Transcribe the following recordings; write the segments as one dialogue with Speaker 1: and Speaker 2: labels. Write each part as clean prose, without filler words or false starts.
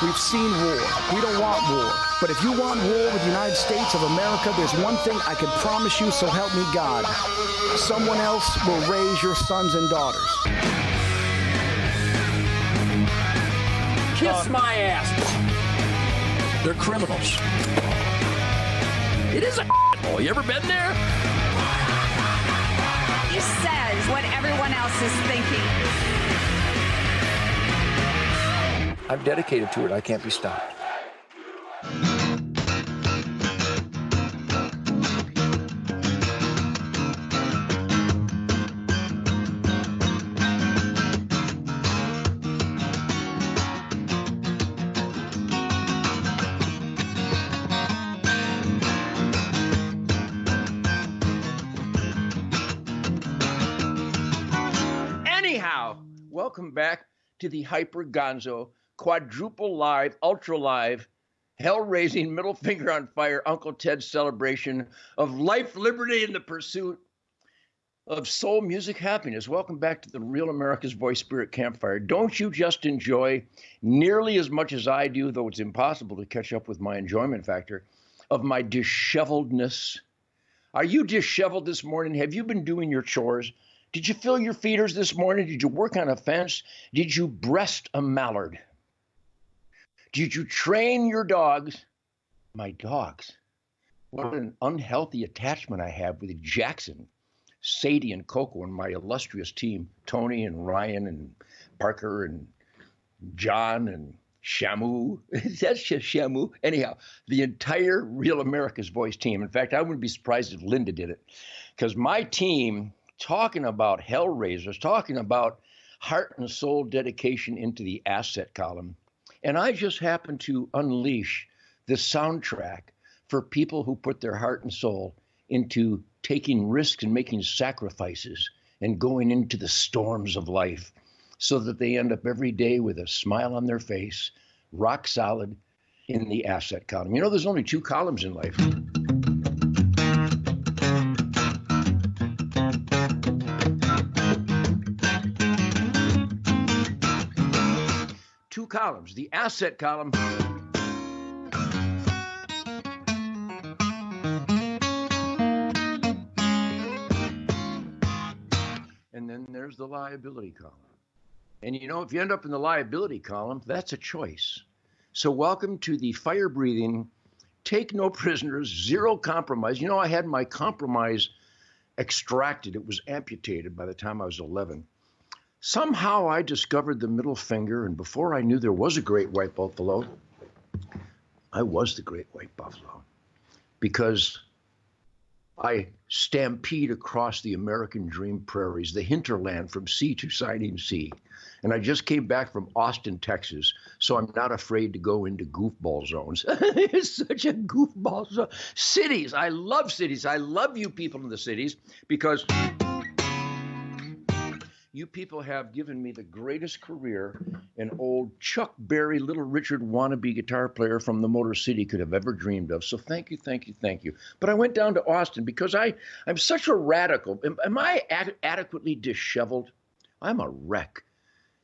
Speaker 1: We've seen war. We don't want war. But if you want war with the United States of America, there's one thing I can promise you, so help me God. Someone else will raise your sons and daughters.
Speaker 2: Kiss my ass.
Speaker 3: They're criminals.
Speaker 2: It is a hole. You ever been there?
Speaker 4: He says what everyone else is thinking.
Speaker 3: I'm dedicated to it. I can't be stopped.
Speaker 2: Anyhow, welcome back to the Hyper Gonzo quadruple live, ultra live, hell-raising, middle finger on fire, Uncle Ted's celebration of life, liberty, and the pursuit of soul music happiness. Welcome back to the Real America's Voice Spirit Campfire. Don't you just enjoy nearly as much as I do, though it's impossible to catch up with my enjoyment factor, of my disheveledness? Are you disheveled this morning? Have you been doing your chores? Did you fill your feeders this morning? Did you work on a fence? Did you breast a mallard? Did you train your dogs? My dogs. What an unhealthy attachment I have with Jackson, Sadie, and Coco, and my illustrious team, Tony and Ryan and Parker and John and Shamu. That's just Shamu. Anyhow, the entire Real America's Voice team. In fact, I wouldn't be surprised if Linda did it, because my team, talking about hellraisers, talking about heart and soul dedication into the asset column. And I just happened to unleash the soundtrack for people who put their heart and soul into taking risks and making sacrifices and going into the storms of life so that they end up every day with a smile on their face, rock solid in the asset column. You know, there's only two columns in life. Two columns, the asset column and then there's the liability column. And you know, if you end up in the liability column, that's a choice. So welcome to the fire-breathing, take no prisoners, zero compromise. You know, I had my compromise extracted. It was amputated by the time I was 11. Somehow I discovered the middle finger, and before I knew there was a great white buffalo, I was the great white buffalo, because I stampede across the American dream prairies, the hinterland from sea to shining sea. And I just came back from Austin, Texas, so I'm not afraid to go into goofball zones. It's such a goofball zone. Cities, I love cities. I love you people in the cities, because you people have given me the greatest career an old Chuck Berry, Little Richard wannabe guitar player from the Motor City could have ever dreamed of. So thank you, thank you, thank you. But I went down to Austin because I'm such a radical. Am I adequately disheveled? I'm a wreck.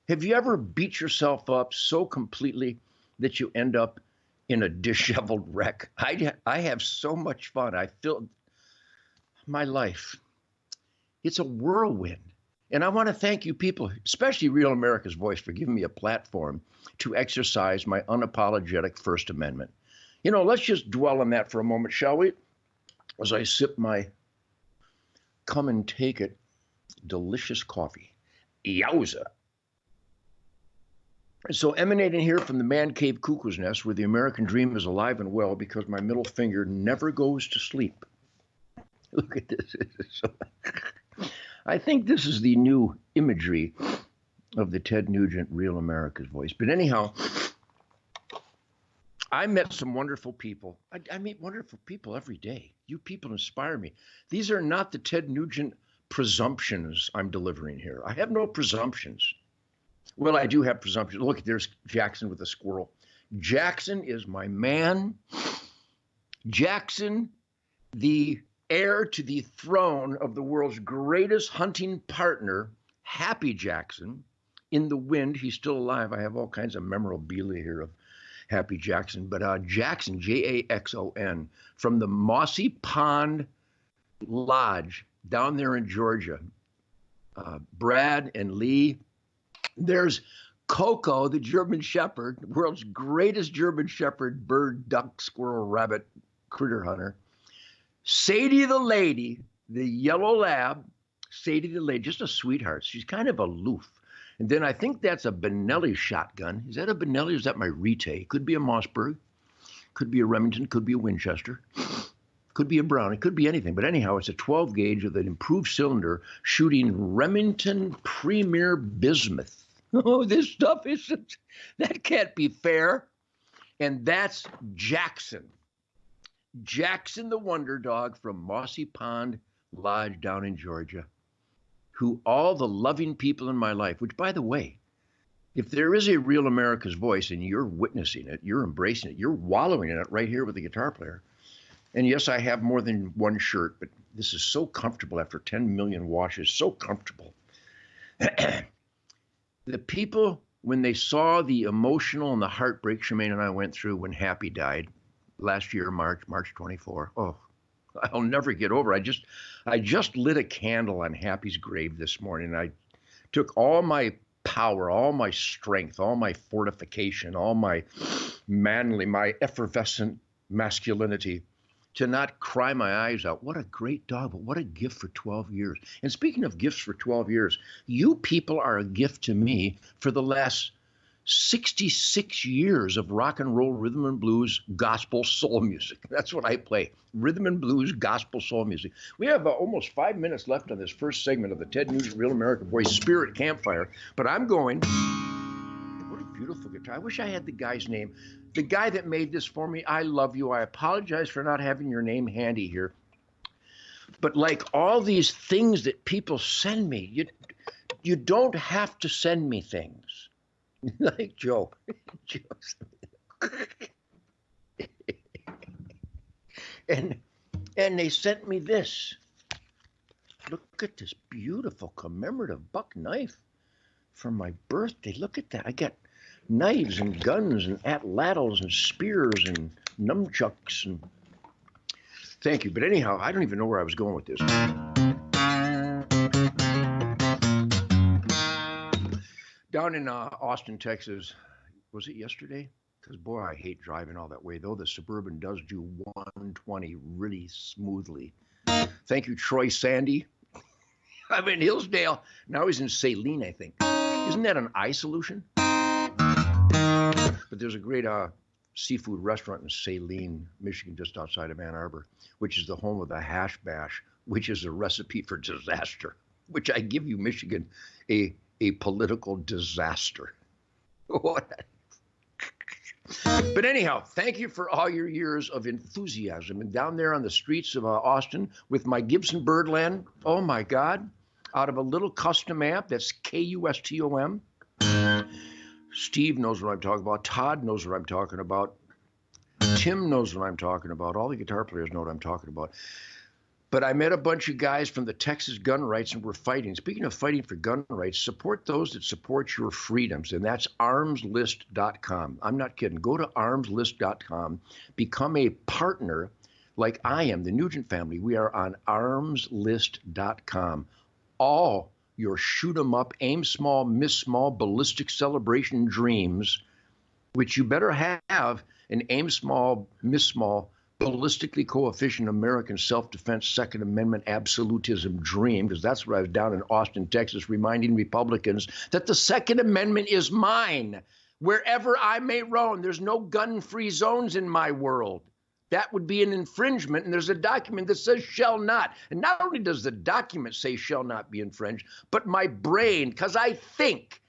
Speaker 2: Have you ever beat yourself up so completely that you end up in a disheveled wreck? I have so much fun. I feel my life. It's a whirlwind. And I want to thank you people, especially Real America's Voice, for giving me a platform to exercise my unapologetic First Amendment. You know, let's just dwell on that for a moment, shall we? As I sip my come and take it delicious coffee. Yowza. So emanating here from the man cave cuckoo's nest, where the American dream is alive and well, because my middle finger never goes to sleep. Look at this. I think this is the new imagery of the Ted Nugent Real America's Voice. But anyhow, I met some wonderful people. I meet wonderful people every day. You people inspire me. These are not the Ted Nugent presumptions I'm delivering here. I have no presumptions. Well, I do have presumptions. Look, there's Jackson with a squirrel. Jackson is my man. Jackson, the heir to the throne of the world's greatest hunting partner, Happy Jackson, in the wind. He's still alive. I have all kinds of memorabilia here of Happy Jackson, but Jackson, Jackson, from the Mossy Pond Lodge down there in Georgia. Brad and Lee. There's Coco, the German Shepherd, world's greatest German Shepherd, bird, duck, squirrel, rabbit, critter hunter. Sadie the lady, the yellow lab. Sadie the lady, just a sweetheart. She's kind of aloof. And then I think that's a Benelli shotgun. Is that a Benelli or is that my Rite? Could be a Mossberg. Could be a Remington. Could be a Winchester. Could be a Brown. It could be anything. But anyhow, it's a 12 gauge with an improved cylinder shooting Remington Premier Bismuth. Oh, this stuff isn't. That can't be fair. And that's Jackson. Jackson the Wonder Dog from Mossy Pond Lodge down in Georgia, who all the loving people in my life, which, by the way, if there is a real America's voice and you're witnessing it, you're embracing it, you're wallowing in it right here with the guitar player. And yes, I have more than one shirt, but this is so comfortable after 10 million washes, so comfortable. The people, when they saw the emotional and the heartbreak Shemaine and I went through when Happy died last year, March 24, oh, I'll never get over. I just lit a candle on Happy's grave this morning. I took all my power, all my strength, all my fortification, all my my effervescent masculinity to not cry my eyes out. What a great dog, but what a gift for 12 years. And speaking of gifts for 12 years, you people are a gift to me for the last 66 years of rock and roll, rhythm and blues, gospel, soul music. That's what I play. Rhythm and blues, gospel, soul music. We have almost 5 minutes left on this first segment of the Ted Nugent Real American Voice Spirit Campfire, but I'm going, what a beautiful guitar. I wish I had the guy's name. The guy that made this for me, I love you. I apologize for not having your name handy here. But like all these things that people send me, you don't have to send me things. Like Joe. and they sent me this. Look at this beautiful commemorative buck knife for my birthday. Look at that. I got knives and guns and atlatls and spears and nunchucks and thank you. But anyhow, I don't even know where I was going with this. Down in Austin, Texas, was it yesterday? Because, boy, I hate driving all that way, though the Suburban does do 120 really smoothly. Thank you, Troy Sandy. I'm in Hillsdale. Now he's in Saline, I think. Isn't that an eye solution? But there's a great seafood restaurant in Saline, Michigan, just outside of Ann Arbor, which is the home of the hash bash, which is a recipe for disaster, which I give you, Michigan, a political disaster. What? But anyhow, thank you for all your years of enthusiasm. And down there on the streets of Austin with my Gibson Birdland, oh my God, out of a little custom amp that's KUSTOM. Steve knows what I'm talking about. Todd knows what I'm talking about. Tim knows what I'm talking about. All the guitar players know what I'm talking about. But I met a bunch of guys from the Texas gun rights and we're fighting. Speaking of fighting for gun rights, support those that support your freedoms. And that's armslist.com. I'm not kidding. Go to armslist.com. Become a partner like I am, the Nugent family. We are on armslist.com. All your shoot 'em up, aim small, miss small, ballistic celebration dreams, which you better have an aim small, miss small, ballistically coefficient American self-defense, Second Amendment absolutism dream, because that's what I was down in Austin, Texas, reminding Republicans that the Second Amendment is mine. Wherever I may roam, there's no gun-free zones in my world. That would be an infringement, and there's a document that says shall not. And not only does the document say shall not be infringed, but my brain, because I think,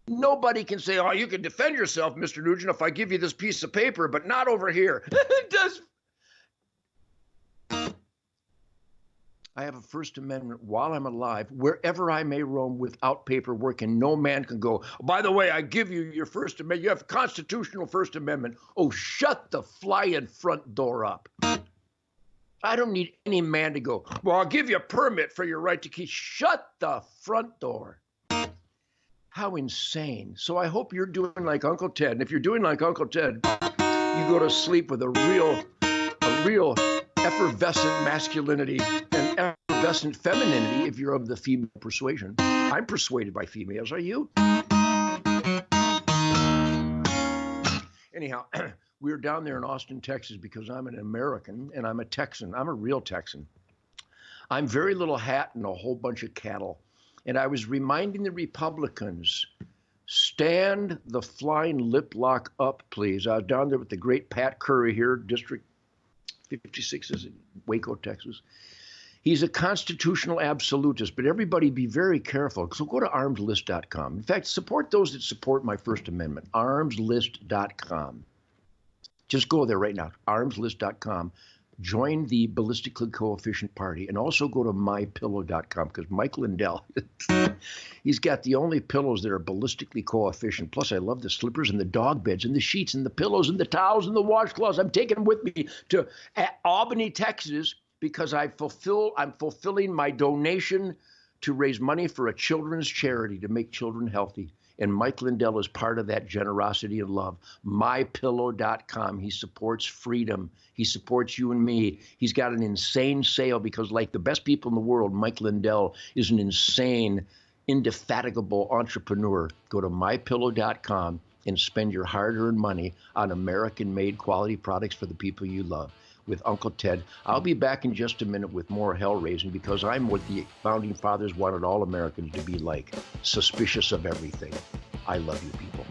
Speaker 2: nobody can say, oh, you can defend yourself, Mr. Nugent, if I give you this piece of paper, but not over here. It does. I have a First Amendment while I'm alive, wherever I may roam without paperwork, and no man can go, oh, by the way, I give you your First Amendment. You have constitutional First Amendment. Oh, shut the flying front door up. I don't need any man to go, well, I'll give you a permit for your right to keep. Shut the front door. How insane. So I hope you're doing like Uncle Ted. And if you're doing like Uncle Ted, you go to sleep with a real effervescent masculinity and effervescent femininity if you're of the female persuasion. I'm persuaded by females. Are you? Anyhow, we were down there in Austin, Texas, because I'm an American and I'm a Texan. I'm a real Texan. I'm very little hat and a whole bunch of cattle. And I was reminding the Republicans, stand the flying lip lock up, please. I was down there with the great Pat Curry here, District 56 is in Waco, Texas. He's a constitutional absolutist, but everybody be very careful. So go to armslist.com. In fact, support those that support my First Amendment, armslist.com. Just go there right now, armslist.com. Join the ballistically coefficient party, and also go to mypillow.com, because Mike Lindell, he's got the only pillows that are ballistically coefficient. Plus, I love the slippers and the dog beds and the sheets and the pillows and the towels and the washcloths. I'm taking them with me to Albany, Texas, because I'm fulfilling my donation to raise money for a children's charity to make children healthy. And Mike Lindell is part of that generosity and love. MyPillow.com. He supports freedom. He supports you and me. He's got an insane sale because, like the best people in the world, Mike Lindell is an insane, indefatigable entrepreneur. Go to MyPillow.com and spend your hard-earned money on American-made quality products for the people you love. With Uncle Ted. I'll be back in just a minute with more hell raising, because I'm what the founding fathers wanted all Americans to be like, suspicious of everything. I love you people.